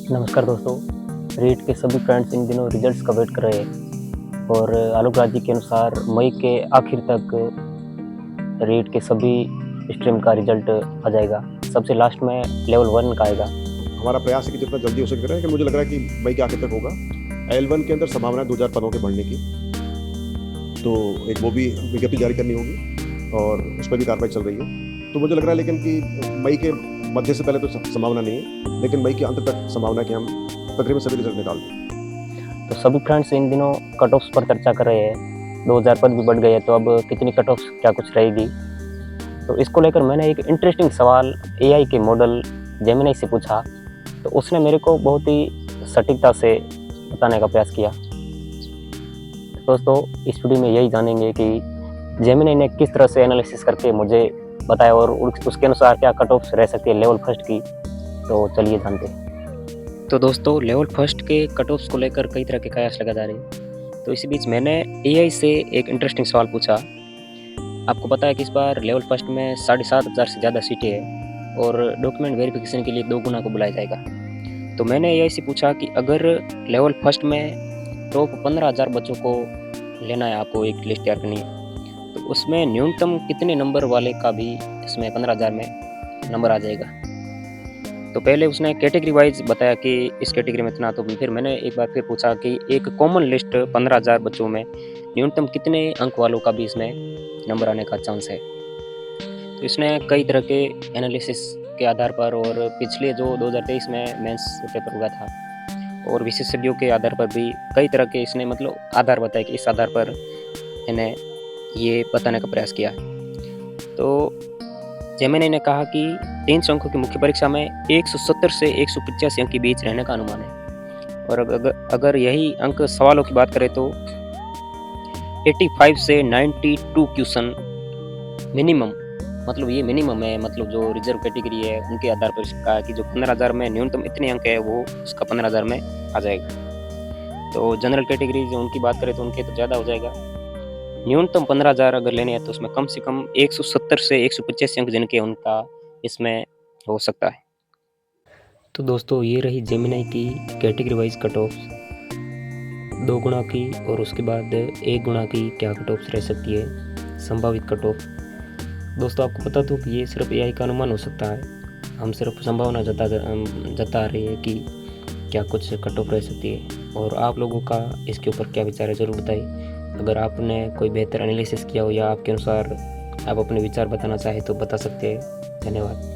नमस्कार दोस्तों। रीट के सभी फ्रेंड्स इन दिनों रिजल्ट्स का वेट कर रहे हैं और आलोक राज जी के अनुसार मई के आखिर तक रीट के सभी स्ट्रीम का रिजल्ट आ जाएगा। सबसे लास्ट में लेवल 1 का आएगा। हमारा प्रयास है कि जितना जल्दी हो सके करें, लेकिन मुझे लग रहा है कि मई के आखिर तक होगा। L1 के अंदर संभावना है 2000 पदों के बढ़ने की, तो एक वो भी विज्ञप्ति जारी करनी होगी और उस पर भी कार्रवाई चल रही है। तो मुझे लग रहा है लेकिन कि मई के मध्य से पहले तो संभावना नहीं है, लेकिन मई के अंत तक संभावना है कि हम तकरीबन सभी रिजल्ट निकाल दें। तो सभी फ्रेंड्स इन दिनों कट ऑफ्स पर चर्चा कर रहे हैं। 2000 पद भी बढ़ गए हैं, तो अब कितनी कट ऑफ्स क्या कुछ रहेगी। तो इसको लेकर मैंने एक इंटरेस्टिंग सवाल AI के मॉडल जेमिनी से पूछा, तो उसने मेरे को बहुत ही सटीकता से बताने का प्रयास किया। दोस्तों, इस वीडियो में यही जानेंगे कि जेमिनी ने किस तरह से एनालिसिस करके मुझे बताया और उसके अनुसार क्या कट ऑफ रह सकती है लेवल फर्स्ट की। तो चलिए जानते हैं। तो दोस्तों, लेवल फर्स्ट के कट ऑफ्स को लेकर कई तरह के कयास लगा जा रहे हैं। तो इसी बीच मैंने AI से एक इंटरेस्टिंग सवाल पूछा। आपको पता है कि इस बार लेवल फर्स्ट में 7500 से ज़्यादा सीटें हैं और डॉक्यूमेंट वेरिफिकेशन के लिए 2 गुना को बुलाया जाएगा। तो मैंने AI से पूछा कि अगर लेवल फर्स्ट में टॉप 15,000 बच्चों को लेना है, आपको एक लिस्ट तैयार करनी है, तो उसमें न्यूनतम कितने नंबर वाले का भी इसमें 15,000 में नंबर आ जाएगा। तो पहले उसने कैटेगरी वाइज बताया कि इस कैटेगरी में इतना। तो फिर मैंने एक बार फिर पूछा कि एक कॉमन लिस्ट 15,000 बच्चों में न्यूनतम कितने अंक वालों का भी इसमें नंबर आने का चांस है। तो इसने कई तरह के एनालिसिस के आधार पर और पिछले जो 2023 में मेंस पेपर हुआ था और विशेषज्ञों के आधार पर भी कई तरह के इसने आधार बताया कि इस आधार पर इन्हें ये बताने का प्रयास किया है। तो जेमिनी ने कहा कि 300 अंकों की मुख्य परीक्षा में 170 से 185 अंक के बीच रहने का अनुमान है और अगर यही अंक सवालों की बात करें तो 85 से 92 क्वेश्चन मिनिमम, ये मिनिमम है। जो रिजर्व कैटेगरी है उनके आधार पर कहा कि जो 15,000 में न्यूनतम इतने अंक है वो उसका 15,000 में आ जाएगा। तो जनरल कैटेगरी जो उनकी बात करें तो उनके तो ज़्यादा हो जाएगा। न्यूनतम 15,000 अगर लेने हैं तो उसमें कम से कम 170 से 185 अंक जिनके उनका इसमें हो सकता है। तो दोस्तों, ये रही जेमिनी की कैटेगरी वाइज कट ऑफ 2 गुना की और उसके बाद 1 गुना की क्या कट ऑफ रह सकती है, संभावित कट ऑफ। दोस्तों, आपको बता दूं कि ये सिर्फ AI का अनुमान हो सकता है। हम सिर्फ संभावना जता रहे हैं कि क्या कुछ कट ऑफ रह सकती है और आप लोगों का इसके ऊपर क्या विचार है ज़रूर बताइए। अगर आपने कोई बेहतर एनालिसिस किया हो या आपके अनुसार आप अपने विचार बताना चाहें तो बता सकते हैं। धन्यवाद।